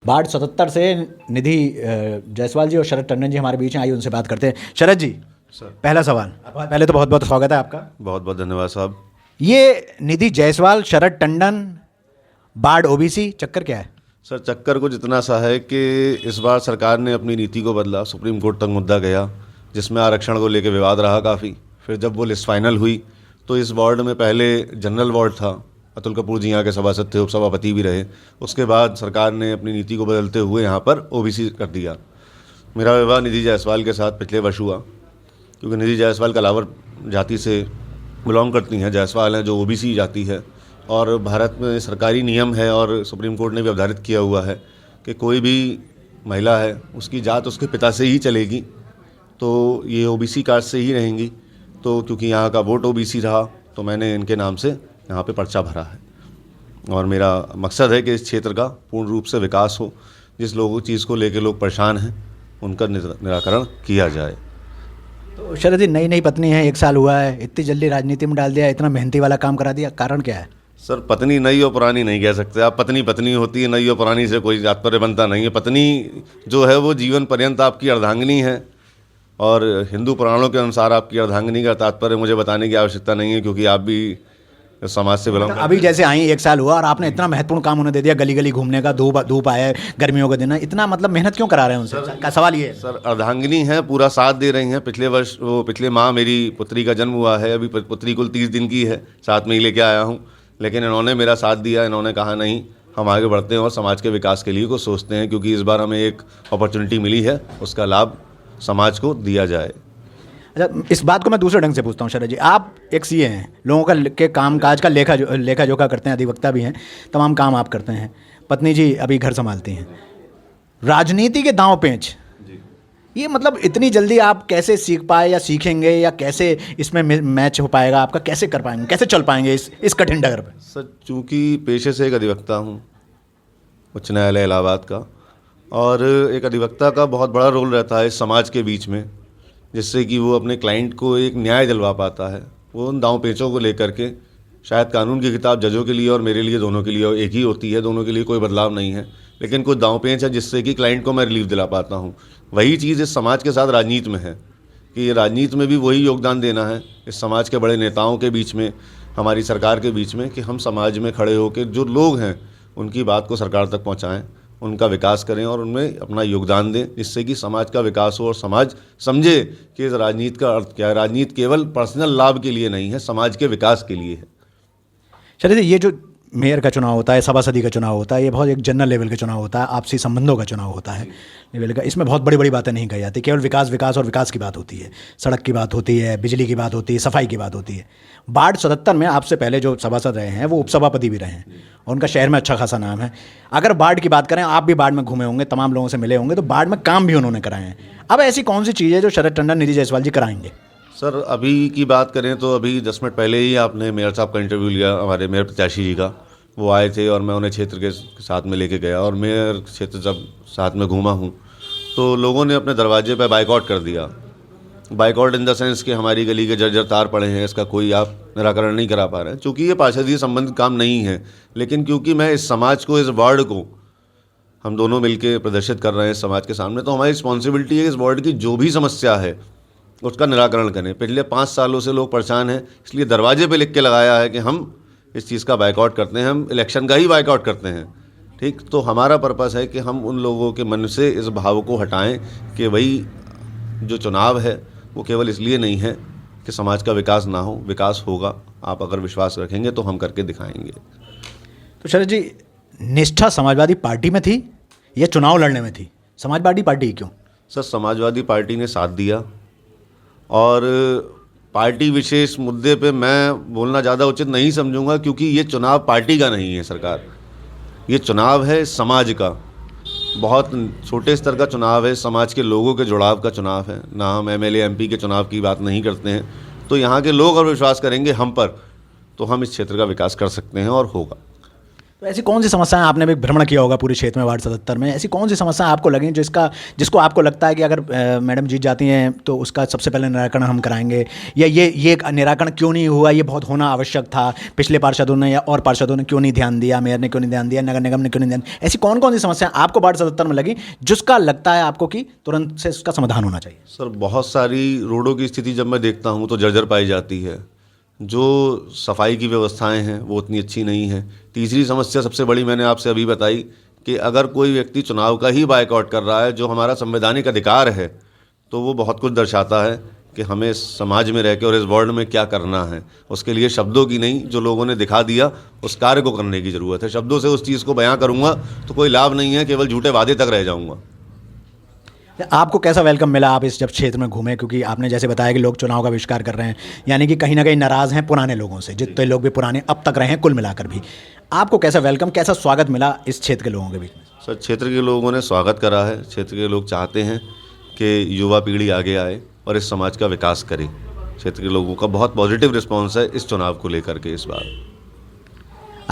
Ward 77 से निधि जायसवाल जी और शरद टंडन जी हमारे बीच हैं, आइए उनसे बात करते हैं। शरद जी, सर पहला सवाल, पहले तो बहुत बहुत स्वागत है आपका। बहुत बहुत धन्यवाद साहब। ये निधि जायसवाल, शरद टंडन, वार्ड ओबीसी, चक्कर क्या है? सर चक्कर कुछ इतना सा है कि इस बार सरकार ने अपनी नीति को बदला, सुप्रीम कोर्ट तक मुद्दा गया जिसमें आरक्षण को लेकर विवाद रहा काफ़ी। फिर जब वो लिस्ट फाइनल हुई तो इस वार्ड में पहले जनरल वार्ड था, अतुल कपूर जी यहाँ के सभासद थे, उपसभापति भी रहे। उसके बाद सरकार ने अपनी नीति को बदलते हुए यहाँ पर ओबीसी कर दिया। मेरा विवाह निधि जायसवाल के साथ पिछले वर्ष हुआ, क्योंकि निधि जायसवाल कलावर जाति से बिलोंग करती हैं, जायसवाल हैं जो ओबीसी जाति है। और भारत में सरकारी नियम है और सुप्रीम कोर्ट ने भी अवधारित किया हुआ है कि कोई भी महिला है उसकी जात उसके पिता से ही चलेगी, तो ये ओबीसी कास्ट से ही रहेंगी। तो क्योंकि यहाँ का वोट ओबीसी रहा तो मैंने इनके नाम से यहाँ पे पर्चा भरा है और मेरा मकसद है कि इस क्षेत्र का पूर्ण रूप से विकास हो। जिस लोगों चीज़ को लेकर लोग परेशान हैं उनका निराकरण किया जाए। तो शरद जी, नई नई पत्नी है, 1 साल हुआ है, इतनी जल्दी राजनीति में डाल दिया, इतना मेहनती वाला काम करा दिया, कारण क्या है? सर पत्नी नई और पुरानी नहीं कह सकते आप। पत्नी पत्नी होती है, नई और पुरानी से कोई तात्पर्य बनता नहीं है। पत्नी जो है वो जीवन पर्यंत आपकी अर्धांगिनी है और हिंदू पुराणों के अनुसार आपकी अर्धांगिनी का तात्पर्य मुझे बताने की आवश्यकता नहीं है, क्योंकि आप भी समाज से बिलोंग करते हैं। अभी जैसे आई 1 साल हुआ और आपने इतना महत्वपूर्ण काम उन्हें दे दिया, गली गली घूमने का, धूप आया है, गर्मियों का दिन है, इतना मतलब मेहनत क्यों करा रहे हैं उनसे? का सवाल ये है। सर अर्धांगिनी है, पूरा साथ दे रही हैं। पिछले माह मेरी पुत्री का जन्म हुआ है, अभी पुत्री कुल 30 दिन की है, साथ में ही लेके आया हूँ। लेकिन इन्होंने मेरा साथ दिया, इन्होंने कहा नहीं हम आगे बढ़ते हैं और समाज के विकास के लिए कुछ सोचते हैं, क्योंकि इस बार हमें एक अपॉर्चुनिटी मिली है, उसका लाभ समाज को दिया जाए। अच्छा, इस बात को मैं दूसरे ढंग से पूछता हूँ शरद जी, आप एक सीए हैं, लोगों का के काम काज का लेखा जोखा करते हैं, अधिवक्ता भी हैं, तमाम काम आप करते हैं, पत्नी जी अभी घर संभालती हैं। राजनीति के दांव पेंच, ये मतलब इतनी जल्दी आप कैसे सीख पाए या सीखेंगे, या कैसे इसमें मैच हो पाएगा आपका, कैसे कर पाएंगे, कैसे चल पाएंगे इस कठिन डगर पर? सर चूँकि पेशे से एक अधिवक्ता हूँ उच्च न्यायालय इलाहाबाद का, और एक अधिवक्ता का बहुत बड़ा रोल रहता है समाज के बीच में, जिससे कि वो अपने क्लाइंट को एक न्याय दिलवा पाता है। वो उन दांव पेचों को लेकर के, शायद कानून की किताब जजों के लिए और मेरे लिए दोनों के लिए एक ही होती है, दोनों के लिए कोई बदलाव नहीं है, लेकिन कुछ दांव पेच है जिससे कि क्लाइंट को मैं रिलीफ दिला पाता हूँ। वही चीज़ इस समाज के साथ राजनीति में है कि ये राजनीति में भी वही योगदान देना है इस समाज के बड़े नेताओं के बीच में, हमारी सरकार के बीच में, कि हम समाज में खड़े होकर जो लोग हैं उनकी बात को सरकार तक पहुँचाएँ, उनका विकास करें और उनमें अपना योगदान दें, जिससे कि समाज का विकास हो और समाज समझे कि इस राजनीति का अर्थ क्या है। राजनीति केवल पर्सनल लाभ के लिए नहीं है, समाज के विकास के लिए है। शरद जी, ये जो मेयर का चुनाव होता है, सभासदी का चुनाव होता है, ये बहुत एक जनरल लेवल का चुनाव होता है, आपसी संबंधों का चुनाव होता है लेवल का। इसमें बहुत बड़ी बड़ी बातें नहीं कही जाती, केवल विकास और विकास की बात होती है, सड़क की बात होती है, बिजली की बात होती है, सफाई की बात होती है। वार्ड 77 में आपसे पहले जो सभासद रहे हैं वो उपसभापति भी रहे हैं, उनका शहर में अच्छा खासा नाम है। अगर वार्ड की बात करें, आप भी वार्ड में घूमे होंगे, तमाम लोगों से मिले होंगे, तो वार्ड में काम भी उन्होंने कराए हैं। अब ऐसी कौन सी चीज़ है जो शरद टंडन, निधि जायसवाल जी कराएंगे? सर अभी की बात करें तो अभी 10 मिनट पहले ही आपने मेयर साहब का इंटरव्यू लिया, हमारे मेयर प्रत्याशी जी का। वो आए थे और मैं उन्हें क्षेत्र के साथ में लेके गया, और मेयर क्षेत्र जब साथ में घूमा हूँ तो लोगों ने अपने दरवाजे पर बाइकआउट कर दिया। बाइकआउट इन द सेंस कि हमारी गली के जर्जर तार पड़े हैं, इसका कोई आप निराकरण नहीं करा पा रहे हैं। चूँकि ये पार्षदीय संबंधित काम नहीं है, लेकिन क्योंकि मैं इस समाज को, इस वार्ड को हम दोनों मिलकर प्रदर्शित कर रहे हैं समाज के सामने, तो हमारी रिस्पॉन्सिबिलिटी है इस वार्ड की जो भी समस्या है उसका निराकरण करें। पिछले 5 सालों से लोग परेशान हैं, इसलिए दरवाजे पे लिख के लगाया है कि हम इस चीज़ का बाइकआउट करते हैं, हम इलेक्शन का ही बाइकआउट करते हैं। ठीक, तो हमारा पर्पस है कि हम उन लोगों के मन से इस भाव को हटाएं कि वही जो चुनाव है वो केवल इसलिए नहीं है कि समाज का विकास ना हो, विकास होगा। आप अगर विश्वास रखेंगे तो हम करके दिखाएंगे। तो शरद जी, निष्ठा समाजवादी पार्टी में थी या चुनाव लड़ने में थी? समाजवादी पार्टी क्यों? सर समाजवादी पार्टी ने साथ दिया, और पार्टी विशेष मुद्दे पे मैं बोलना ज़्यादा उचित नहीं समझूंगा, क्योंकि ये चुनाव पार्टी का नहीं है सरकार, ये चुनाव है समाज का, बहुत छोटे स्तर का चुनाव है, समाज के लोगों के जुड़ाव का चुनाव है। ना हम एमएलए एमपी के चुनाव की बात नहीं करते हैं। तो यहाँ के लोग अगर विश्वास करेंगे हम पर, तो हम इस क्षेत्र का विकास कर सकते हैं और होगा। तो ऐसी कौन सी समस्याएं, आपने भी भ्रमण किया होगा पूरे क्षेत्र में वार्ड 77 में, ऐसी कौन सी समस्याएं आपको लगी जिसको आपको लगता है कि अगर मैडम जीत जाती हैं तो उसका सबसे पहले निराकरण हम कराएंगे, या ये निराकरण क्यों नहीं हुआ, ये बहुत होना आवश्यक था, पिछले पार्षदों ने या और पार्षदों ने क्यों नहीं ध्यान दिया, मेयर ने क्यों नहीं ध्यान दिया, नगर निगम ने क्यों नहीं ध्यान, ऐसी कौन कौन सी समस्याएं आपको वार्ड 77 में लगी जिसका लगता है आपको कि तुरंत से उसका समाधान होना चाहिए? सर, बहुत सारी रोडों की स्थिति जब मैं देखता हूँ तो जर्जर पाई जाती है। जो सफाई की व्यवस्थाएं हैं वो उतनी अच्छी नहीं है। तीसरी समस्या सबसे बड़ी मैंने आपसे अभी बताई कि अगर कोई व्यक्ति चुनाव का ही बायकॉट कर रहा है, जो हमारा संवैधानिक अधिकार है, तो वो बहुत कुछ दर्शाता है कि हमें समाज में रह के और इस वार्ड में क्या करना है। उसके लिए शब्दों की नहीं, जो लोगों ने दिखा दिया उस कार्य को करने की ज़रूरत है। शब्दों से उस चीज़ को बयां करूँगा तो कोई लाभ नहीं है, केवल झूठे वादे तक रह जाऊँगा। आपको कैसा वेलकम मिला, आप इस जब क्षेत्र में घूमे, क्योंकि आपने जैसे बताया कि लोग चुनाव का बहिष्कार कर रहे हैं, यानी कि कहीं ना कहीं नाराज़ हैं पुराने लोगों से, जितने लोग भी पुराने अब तक रहे हैं कुल मिलाकर भी, आपको कैसा वेलकम, कैसा स्वागत मिला इस क्षेत्र के लोगों के बीच में? सर, क्षेत्र के लोगों ने स्वागत करा है। क्षेत्र के लोग चाहते हैं कि युवा पीढ़ी आगे आए और इस समाज का विकास करे। क्षेत्र के लोगों का बहुत पॉजिटिव रिस्पॉन्स है इस चुनाव को लेकर के इस बार।